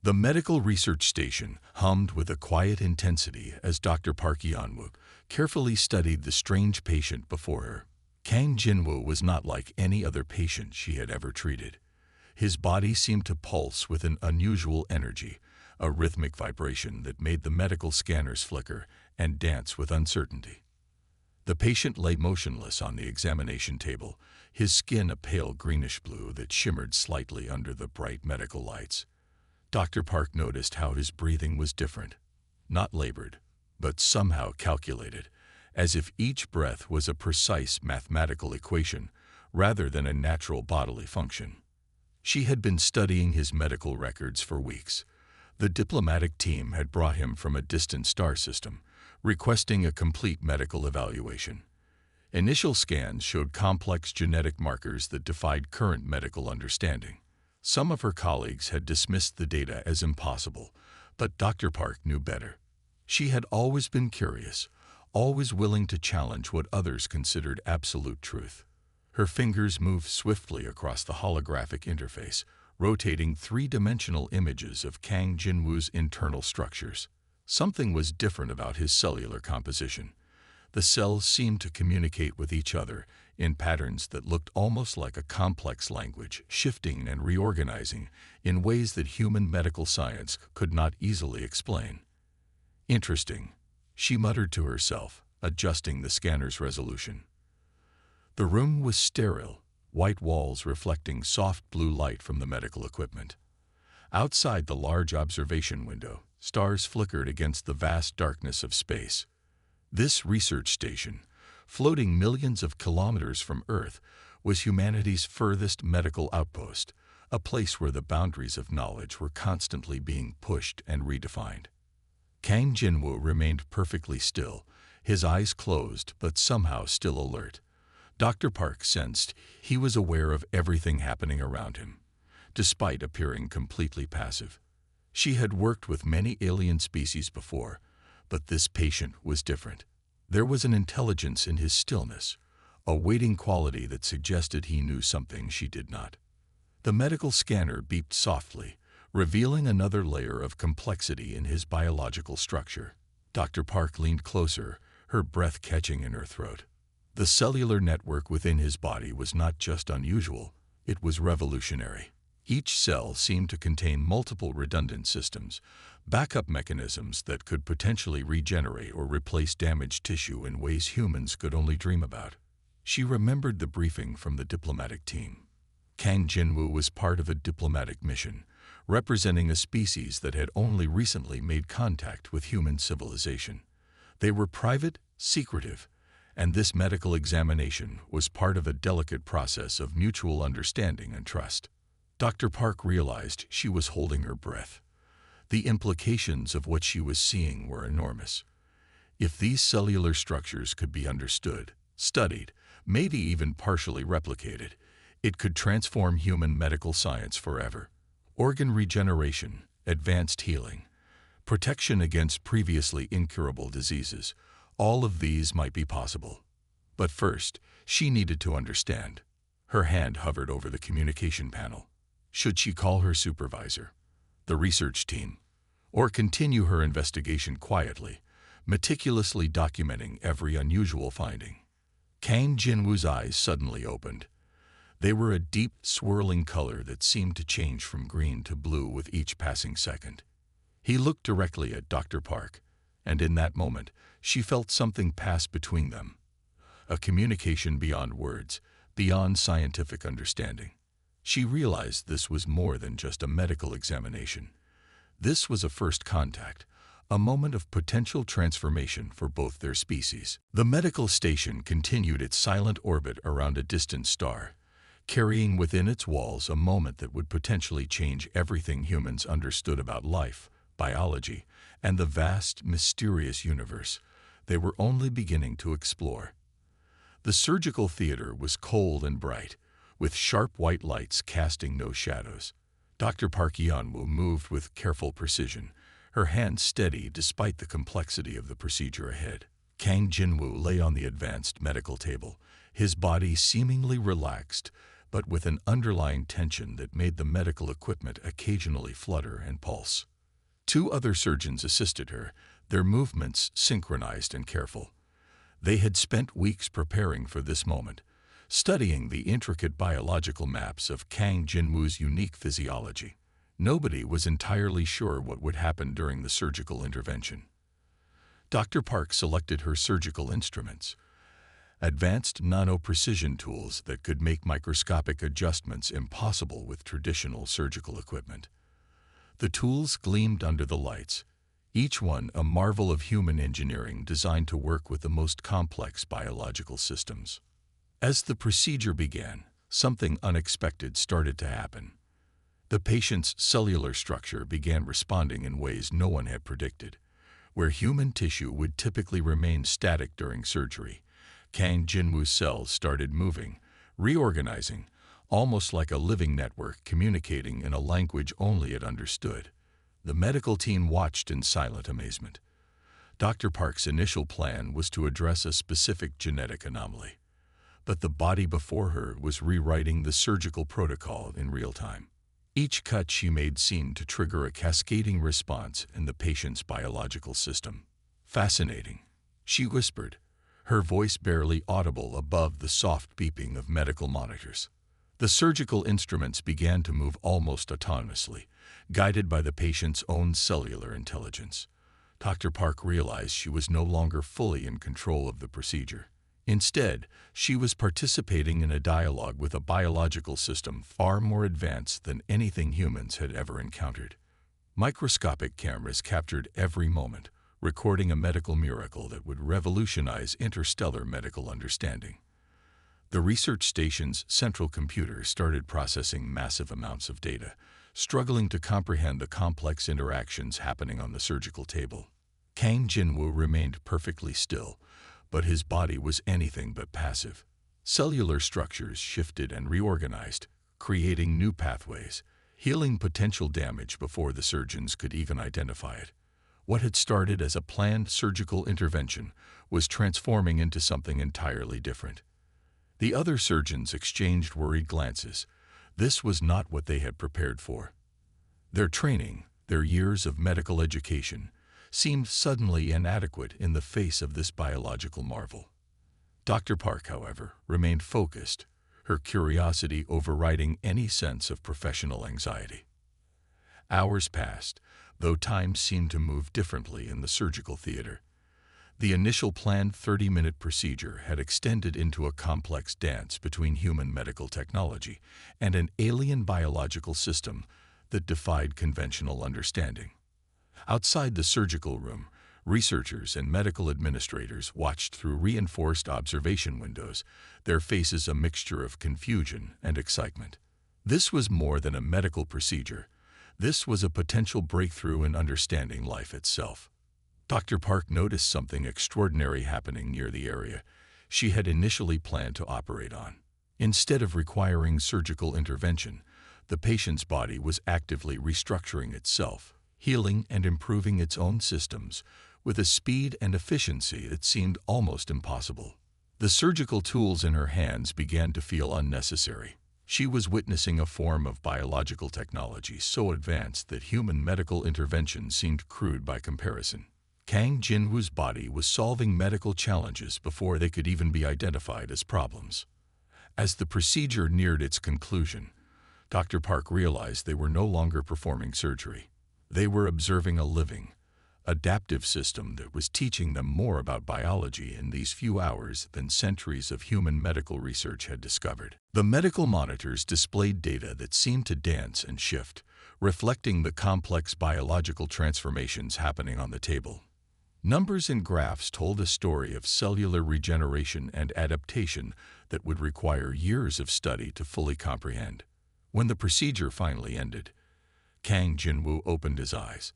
The medical research station hummed with a quiet intensity as Dr. Park Yeonwoo carefully studied the strange patient before her. Kang Jinwoo was not like any other patient she had ever treated. His body seemed to pulse with an unusual energy, a rhythmic vibration that made the medical scanners flicker and dance with uncertainty. The patient lay motionless on the examination table, his skin a pale greenish blue that shimmered slightly under the bright medical lights. Dr. Park noticed how his breathing was different, not labored, but somehow calculated, as if each breath was a precise mathematical equation rather than a natural bodily function. She had been studying his medical records for weeks. The diplomatic team had brought him from a distant star system, requesting a complete medical evaluation. Initial scans showed complex genetic markers that defied current medical understanding. Some of her colleagues had dismissed the data as impossible, but Dr. Park knew better. She had always been curious, always willing to challenge what others considered absolute truth. Her fingers moved swiftly across the holographic interface, rotating three-dimensional images of Kang Jinwoo's internal structures. Something was different about his cellular composition. The cells seemed to communicate with each other in patterns that looked almost like a complex language, shifting and reorganizing in ways that human medical science could not easily explain. Interesting, she muttered to herself, adjusting the scanner's resolution. The room was sterile, white walls reflecting soft blue light from the medical equipment. Outside the large observation window, stars flickered against the vast darkness of space. This research station, floating millions of kilometers from Earth, was humanity's furthest medical outpost, a place where the boundaries of knowledge were constantly being pushed and redefined. Kang Jinwoo remained perfectly still, his eyes closed but somehow still alert. Dr. Park sensed he was aware of everything happening around him, despite appearing completely passive. She had worked with many alien species before, but this patient was different. There was an intelligence in his stillness, a waiting quality that suggested he knew something she did not. The medical scanner beeped softly, revealing another layer of complexity in his biological structure. Dr. Park leaned closer, her breath catching in her throat. The cellular network within his body was not just unusual, it was revolutionary. Each cell seemed to contain multiple redundant systems, backup mechanisms that could potentially regenerate or replace damaged tissue in ways humans could only dream about. She remembered the briefing from the diplomatic team. Kang Jinwoo was part of a diplomatic mission, representing a species that had only recently made contact with human civilization. They were private, secretive, and this medical examination was part of a delicate process of mutual understanding and trust. Dr. Park realized she was holding her breath. The implications of what she was seeing were enormous. If these cellular structures could be understood, studied, maybe even partially replicated, it could transform human medical science forever. Organ regeneration, advanced healing, protection against previously incurable diseases, all of these might be possible. But first, she needed to understand. Her hand hovered over the communication panel. Should she call her supervisor, the research team, or continue her investigation quietly, meticulously documenting every unusual finding? Kang Jinwoo's eyes suddenly opened. They were a deep, swirling color that seemed to change from green to blue with each passing second. He looked directly at Dr. Park, and in that moment, she felt something pass between them. A communication beyond words, beyond scientific understanding. She realized this was more than just a medical examination. This was a first contact, a moment of potential transformation for both their species. The medical station continued its silent orbit around a distant star, carrying within its walls a moment that would potentially change everything humans understood about life, biology, and the vast, mysterious universe they were only beginning to explore. The surgical theater was cold and bright, with sharp white lights casting no shadows. Dr. Park Yeonwoo moved with careful precision, her hand steady despite the complexity of the procedure ahead. Kang Jinwoo lay on the advanced medical table, his body seemingly relaxed, but with an underlying tension that made the medical equipment occasionally flutter and pulse. Two other surgeons assisted her, their movements synchronized and careful. They had spent weeks preparing for this moment, studying the intricate biological maps of Kang Jinwoo's unique physiology. Nobody was entirely sure what would happen during the surgical intervention. Dr. Park selected her surgical instruments, advanced nano-precision tools that could make microscopic adjustments impossible with traditional surgical equipment. The tools gleamed under the lights, each one a marvel of human engineering designed to work with the most complex biological systems. As the procedure began, something unexpected started to happen. The patient's cellular structure began responding in ways no one had predicted. Where human tissue would typically remain static during surgery, Kang Jinwoo's cells started moving, reorganizing, almost like a living network communicating in a language only it understood. The medical team watched in silent amazement. Dr. Park's initial plan was to address a specific genetic anomaly, but the body before her was rewriting the surgical protocol in real time. Each cut she made seemed to trigger a cascading response in the patient's biological system. "Fascinating," she whispered, her voice barely audible above the soft beeping of medical monitors. The surgical instruments began to move almost autonomously, guided by the patient's own cellular intelligence. Dr. Park realized she was no longer fully in control of the procedure. Instead, she was participating in a dialogue with a biological system far more advanced than anything humans had ever encountered. Microscopic cameras captured every moment, recording a medical miracle that would revolutionize interstellar medical understanding. The research station's central computer started processing massive amounts of data, struggling to comprehend the complex interactions happening on the surgical table. Kang Jinwoo remained perfectly still, but his body was anything but passive. Cellular structures shifted and reorganized, creating new pathways, healing potential damage before the surgeons could even identify it. What had started as a planned surgical intervention was transforming into something entirely different. The other surgeons exchanged worried glances. This was not what they had prepared for. Their training, their years of medical education, seemed suddenly inadequate in the face of this biological marvel. Dr. Park, however, remained focused, her curiosity overriding any sense of professional anxiety. Hours passed, though time seemed to move differently in the surgical theater. The initial planned 30-minute procedure had extended into a complex dance between human medical technology and an alien biological system that defied conventional understanding. Outside the surgical room, researchers and medical administrators watched through reinforced observation windows, their faces a mixture of confusion and excitement. This was more than a medical procedure. This was a potential breakthrough in understanding life itself. Dr. Park noticed something extraordinary happening near the area she had initially planned to operate on. Instead of requiring surgical intervention, the patient's body was actively restructuring itself, healing and improving its own systems with a speed and efficiency that seemed almost impossible. The surgical tools in her hands began to feel unnecessary. She was witnessing a form of biological technology so advanced that human medical intervention seemed crude by comparison. Kang Jinwoo's body was solving medical challenges before they could even be identified as problems. As the procedure neared its conclusion, Dr. Park realized they were no longer performing surgery. They were observing a living, adaptive system that was teaching them more about biology in these few hours than centuries of human medical research had discovered. The medical monitors displayed data that seemed to dance and shift, reflecting the complex biological transformations happening on the table. Numbers and graphs told a story of cellular regeneration and adaptation that would require years of study to fully comprehend. When the procedure finally ended, Kang Jinwoo opened his eyes.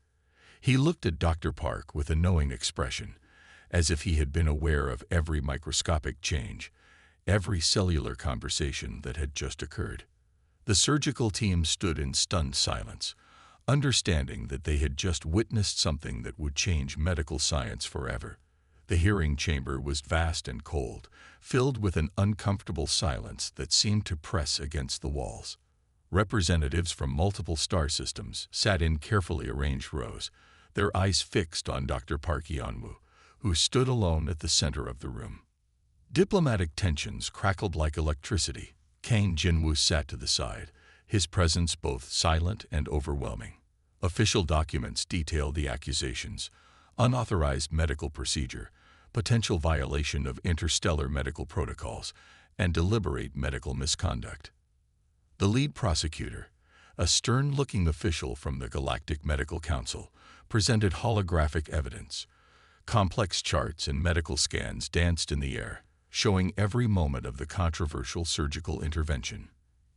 He looked at Dr. Park with a knowing expression, as if he had been aware of every microscopic change, every cellular conversation that had just occurred. The surgical team stood in stunned silence, understanding that they had just witnessed something that would change medical science forever. The hearing chamber was vast and cold, filled with an uncomfortable silence that seemed to press against the walls. Representatives from multiple star systems sat in carefully arranged rows, their eyes fixed on Dr. Park Hyun-woo, who stood alone at the center of the room. Diplomatic tensions crackled like electricity. Kang Jin-woo sat to the side, his presence both silent and overwhelming. Official documents detailed the accusations: unauthorized medical procedure, potential violation of interstellar medical protocols, and deliberate medical misconduct. The lead prosecutor, a stern-looking official from the Galactic Medical Council, presented holographic evidence. Complex charts and medical scans danced in the air, showing every moment of the controversial surgical intervention.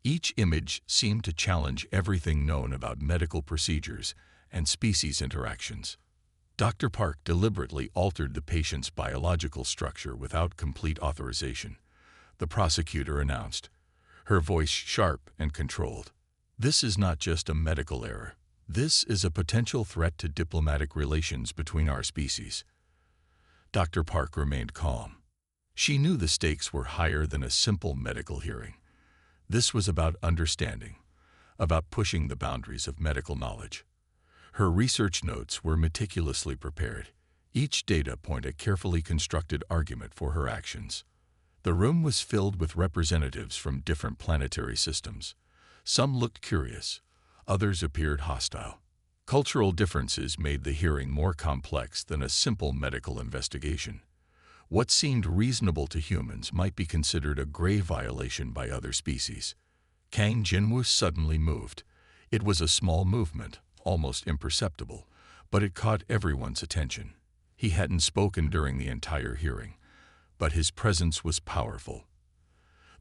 Each image seemed to challenge everything known about medical procedures and species interactions. Dr. Park deliberately altered the patient's biological structure without complete authorization, the prosecutor announced, her voice sharp and controlled. This is not just a medical error. This is a potential threat to diplomatic relations between our species. Dr. Park remained calm. She knew the stakes were higher than a simple medical hearing. This was about understanding, about pushing the boundaries of medical knowledge. Her research notes were meticulously prepared, each data point a carefully constructed argument for her actions. The room was filled with representatives from different planetary systems. Some looked curious, others appeared hostile. Cultural differences made the hearing more complex than a simple medical investigation. What seemed reasonable to humans might be considered a grave violation by other species. Kang Jin-woo suddenly moved. It was a small movement, almost imperceptible, but it caught everyone's attention. He hadn't spoken during the entire hearing, but his presence was powerful.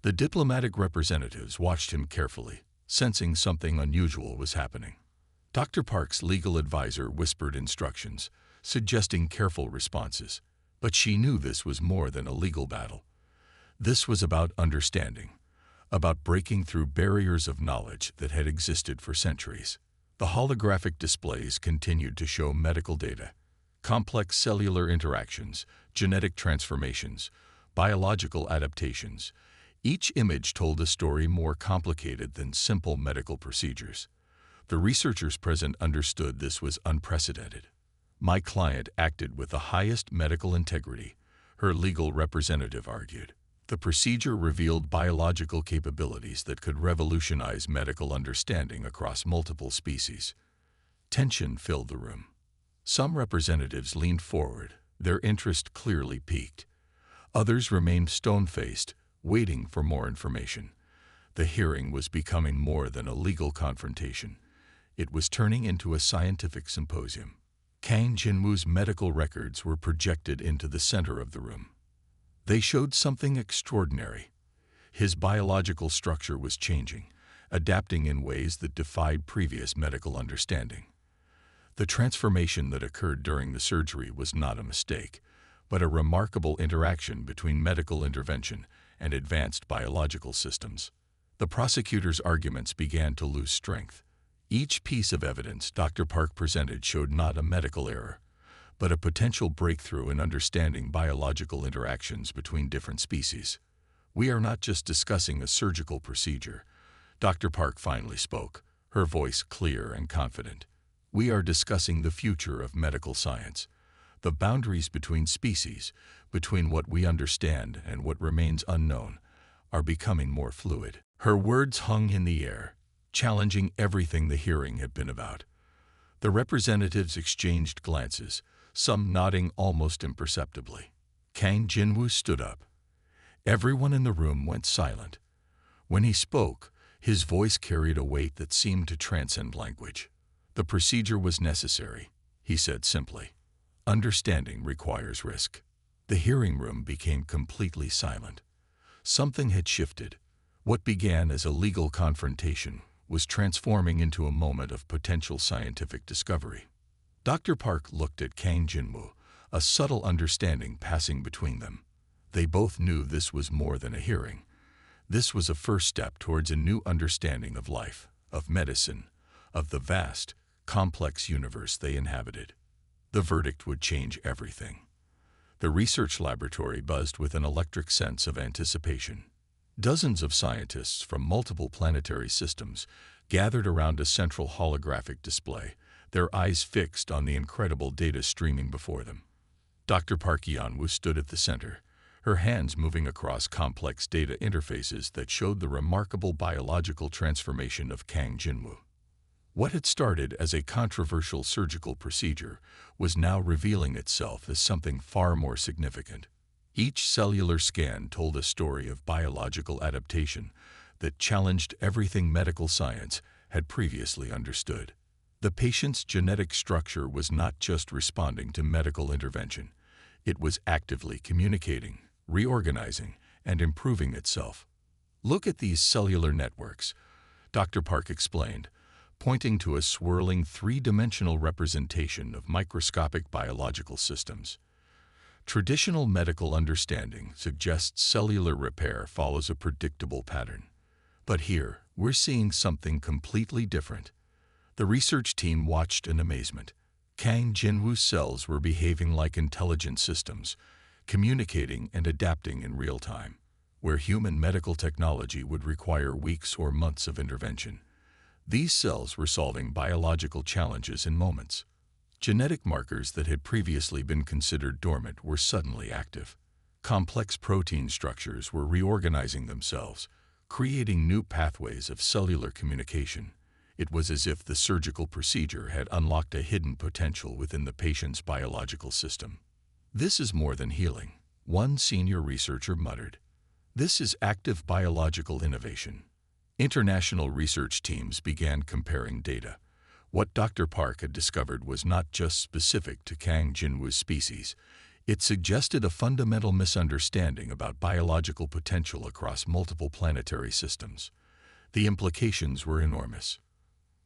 The diplomatic representatives watched him carefully, sensing something unusual was happening. Dr. Park's legal advisor whispered instructions, suggesting careful responses. But she knew this was more than a legal battle. This was about understanding, about breaking through barriers of knowledge that had existed for centuries. The holographic displays continued to show medical data, complex cellular interactions, genetic transformations, biological adaptations. Each image told a story more complicated than simple medical procedures. The researchers present understood this was unprecedented. My client acted with the highest medical integrity, her legal representative argued. The procedure revealed biological capabilities that could revolutionize medical understanding across multiple species. Tension filled the room. Some representatives leaned forward, their interest clearly piqued. Others remained stone-faced, waiting for more information. The hearing was becoming more than a legal confrontation. It was turning into a scientific symposium. Kang Jin-woo's medical records were projected into the center of the room. They showed something extraordinary. His biological structure was changing, adapting in ways that defied previous medical understanding. The transformation that occurred during the surgery was not a mistake, but a remarkable interaction between medical intervention and advanced biological systems. The prosecutor's arguments began to lose strength. Each piece of evidence Dr. Park presented showed not a medical error, but a potential breakthrough in understanding biological interactions between different species. We are not just discussing a surgical procedure, Dr. Park finally spoke, her voice clear and confident. We are discussing the future of medical science, the boundaries between species, between what we understand and what remains unknown, are becoming more fluid. Her words hung in the air, challenging everything the hearing had been about. The representatives exchanged glances, some nodding almost imperceptibly. Kang Jin-woo stood up. Everyone in the room went silent. When he spoke, his voice carried a weight that seemed to transcend language. The procedure was necessary, he said simply. Understanding requires risk. The hearing room became completely silent. Something had shifted. What began as a legal confrontation was transforming into a moment of potential scientific discovery. Dr. Park looked at Kang Jin-woo, a subtle understanding passing between them. They both knew this was more than a hearing. This was a first step towards a new understanding of life, of medicine, of the vast, complex universe they inhabited. The verdict would change everything. The research laboratory buzzed with an electric sense of anticipation. Dozens of scientists from multiple planetary systems gathered around a central holographic display, their eyes fixed on the incredible data streaming before them. Dr. Park Yan-woo stood at the center, her hands moving across complex data interfaces that showed the remarkable biological transformation of Kang Jinwoo. What had started as a controversial surgical procedure was now revealing itself as something far more significant. Each cellular scan told a story of biological adaptation that challenged everything medical science had previously understood. The patient's genetic structure was not just responding to medical intervention. It was actively communicating, reorganizing, and improving itself. "Look at these cellular networks," Dr. Park explained, pointing to a swirling three-dimensional representation of microscopic biological systems. Traditional medical understanding suggests cellular repair follows a predictable pattern. But here, we're seeing something completely different. The research team watched in amazement. Kang Jinwoo's cells were behaving like intelligent systems, communicating and adapting in real time, where human medical technology would require weeks or months of intervention. These cells were solving biological challenges in moments. Genetic markers that had previously been considered dormant were suddenly active. Complex protein structures were reorganizing themselves, creating new pathways of cellular communication. It was as if the surgical procedure had unlocked a hidden potential within the patient's biological system. "This is more than healing," one senior researcher muttered. "This is active biological innovation." International research teams began comparing data. What Dr. Park had discovered was not just specific to Kang Jinwoo's species. It suggested a fundamental misunderstanding about biological potential across multiple planetary systems. The implications were enormous.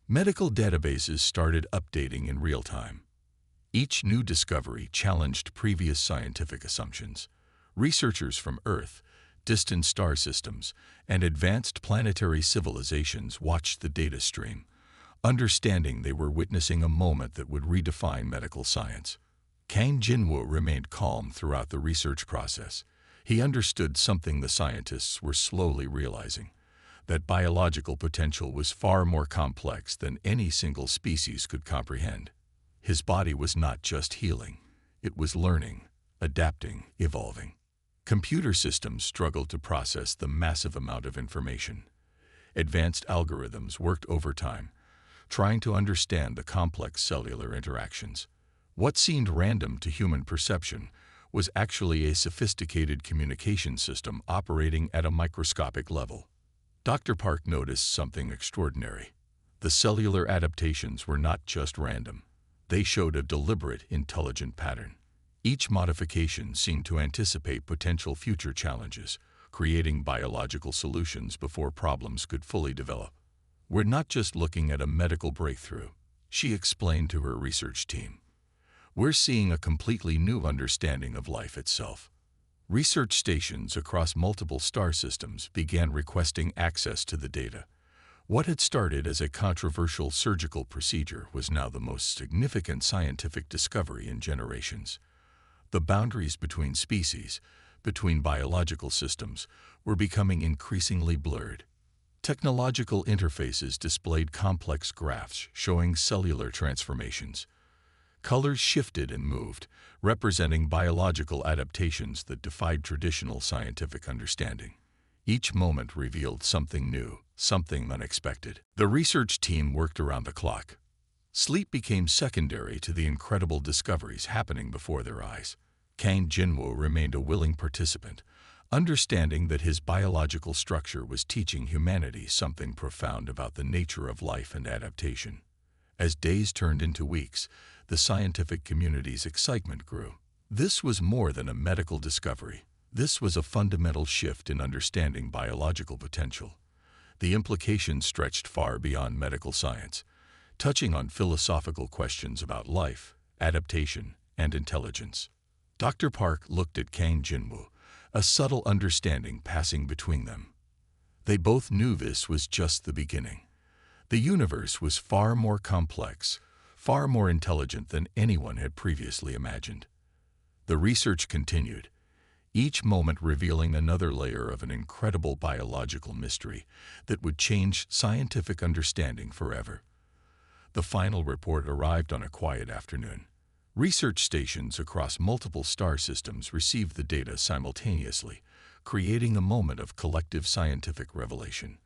Medical databases started updating in real time. Each new discovery challenged previous scientific assumptions. Researchers from Earth, distant star systems, and advanced planetary civilizations watched the data stream, understanding they were witnessing a moment that would redefine medical science. Kang Jinwoo remained calm throughout the research process. He understood something the scientists were slowly realizing, that biological potential was far more complex than any single species could comprehend. His body was not just healing, it was learning, adapting, evolving. Computer systems struggled to process the massive amount of information. Advanced algorithms worked overtime, trying to understand the complex cellular interactions. What seemed random to human perception was actually a sophisticated communication system operating at a microscopic level. Dr. Park noticed something extraordinary. The cellular adaptations were not just random. They showed a deliberate, intelligent pattern. Each modification seemed to anticipate potential future challenges, creating biological solutions before problems could fully develop. "We're not just looking at a medical breakthrough," she explained to her research team. "We're seeing a completely new understanding of life itself." Research stations across multiple star systems began requesting access to the data. What had started as a controversial surgical procedure was now the most significant scientific discovery in generations. The boundaries between species, between biological systems, were becoming increasingly blurred. Technological interfaces displayed complex graphs showing cellular transformations. Colors shifted and moved, representing biological adaptations that defied traditional scientific understanding. Each moment revealed something new, something unexpected. The research team worked around the clock. Sleep became secondary to the incredible discoveries happening before their eyes. Kang Jinwoo remained a willing participant, understanding that his biological structure was teaching humanity something profound about the nature of life and adaptation. As days turned into weeks, the scientific community's excitement grew. This was more than a medical discovery. This was a fundamental shift in understanding biological potential. The implications stretched far beyond medical science, touching on philosophical questions about life, adaptation, and intelligence. Dr. Park looked at Kang Jinwoo, a subtle understanding passing between them. They both knew this was just the beginning. The universe was far more complex, far more intelligent than anyone had previously imagined. The research continued, each moment revealing another layer of an incredible biological mystery that would change scientific understanding forever. The final report arrived on a quiet afternoon. Research stations across multiple star systems received the data simultaneously, creating a moment of collective scientific revelation.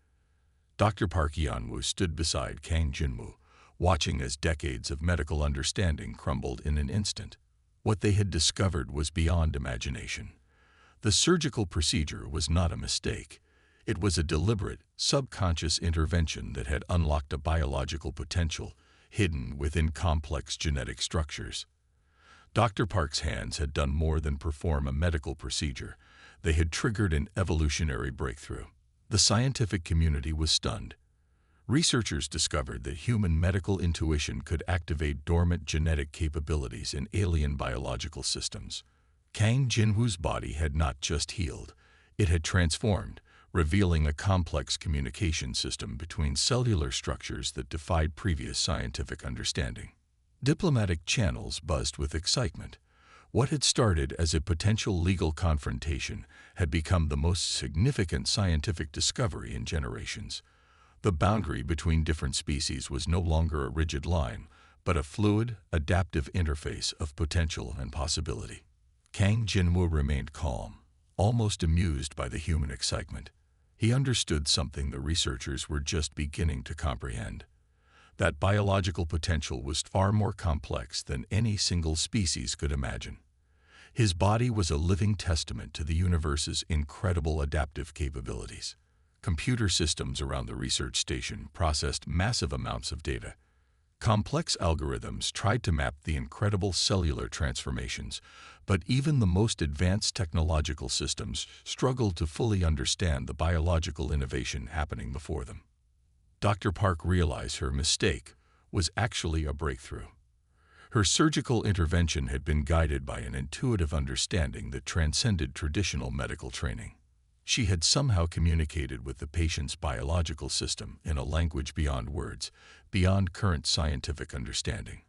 Dr. Park Yeon-woo stood beside Kang Jin-woo, watching as decades of medical understanding crumbled in an instant. What they had discovered was beyond imagination. The surgical procedure was not a mistake. It was a deliberate, subconscious intervention that had unlocked a biological potential hidden within complex genetic structures. Dr. Park's hands had done more than perform a medical procedure. They had triggered an evolutionary breakthrough. The scientific community was stunned. Researchers discovered that human medical intuition could activate dormant genetic capabilities in alien biological systems. Kang Jin-woo's body had not just healed, it had transformed, revealing a complex communication system between cellular structures that defied previous scientific understanding. Diplomatic channels buzzed with excitement. What had started as a potential legal confrontation had become the most significant scientific discovery in generations. The boundary between different species was no longer a rigid line, but a fluid, adaptive interface of potential and possibility. Kang Jin-woo remained calm, almost amused by the human excitement. He understood something the researchers were just beginning to comprehend. That biological potential was far more complex than any single species could imagine. His body was a living testament to the universe's incredible adaptive capabilities. Computer systems around the research station processed massive amounts of data. Complex algorithms tried to map the incredible cellular transformations, but even the most advanced technological systems struggled to fully understand the biological innovation happening before them. Dr. Park realized her mistake was actually a breakthrough. Her surgical intervention had been guided by an intuitive understanding that transcended traditional medical training. She had somehow communicated with the patient's biological system in a language beyond words, beyond current scientific understanding.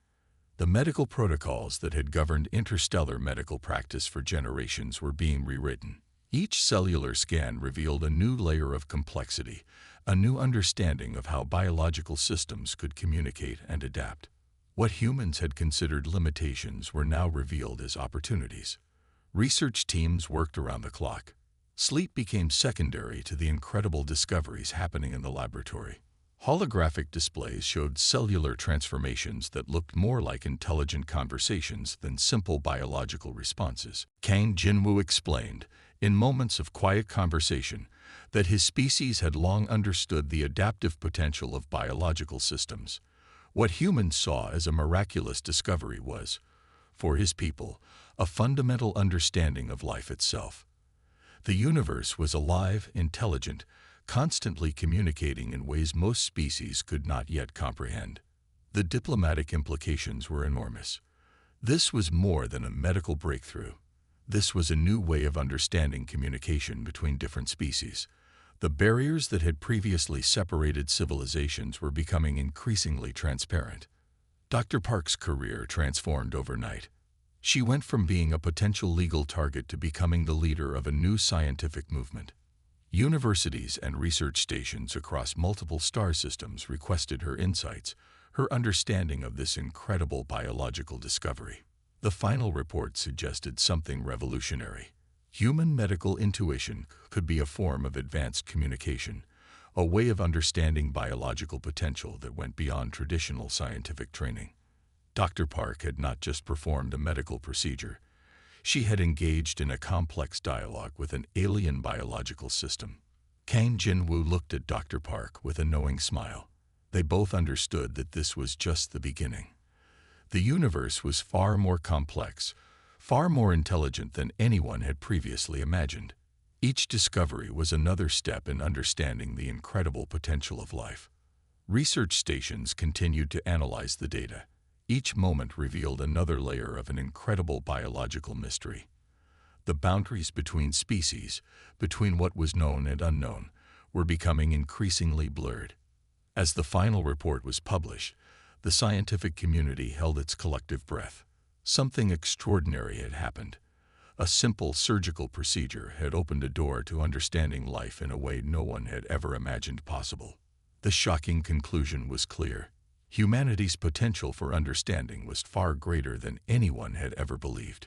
The medical protocols that had governed interstellar medical practice for generations were being rewritten. Each cellular scan revealed a new layer of complexity, a new understanding of how biological systems could communicate and adapt. What humans had considered limitations were now revealed as opportunities. Research teams worked around the clock. Sleep became secondary to the incredible discoveries happening in the laboratory. Holographic displays showed cellular transformations that looked more like intelligent conversations than simple biological responses. Kang Jin-woo explained, in moments of quiet conversation, that his species had long understood the adaptive potential of biological systems. What humans saw as a miraculous discovery was, for his people, a fundamental understanding of life itself. The universe was alive, intelligent, constantly communicating in ways most species could not yet comprehend. The diplomatic implications were enormous. This was more than a medical breakthrough. This was a new way of understanding communication between different species. The barriers that had previously separated civilizations were becoming increasingly transparent. Dr. Park's career transformed overnight. She went from being a potential legal target to becoming the leader of a new scientific movement. Universities and research stations across multiple star systems requested her insights, her understanding of this incredible biological discovery. The final report suggested something revolutionary. Human medical intuition could be a form of advanced communication, a way of understanding biological potential that went beyond traditional scientific training. Dr. Park had not just performed a medical procedure. She had engaged in a complex dialogue with an alien biological system. Kang Jin-woo looked at Dr. Park with a knowing smile. They both understood that this was just the beginning. The universe was far more complex, far more intelligent than anyone had previously imagined. Each discovery was another step in understanding the incredible potential of life. Research stations continued to analyze the data. Each moment revealed another layer of an incredible biological mystery. The boundaries between species, between what was known and unknown, were becoming increasingly blurred. As the final report was published, the scientific community held its collective breath. Something extraordinary had happened. A simple surgical procedure had opened a door to understanding life in a way no one had ever imagined possible. The shocking conclusion was clear. Humanity's potential for understanding was far greater than anyone had ever believed.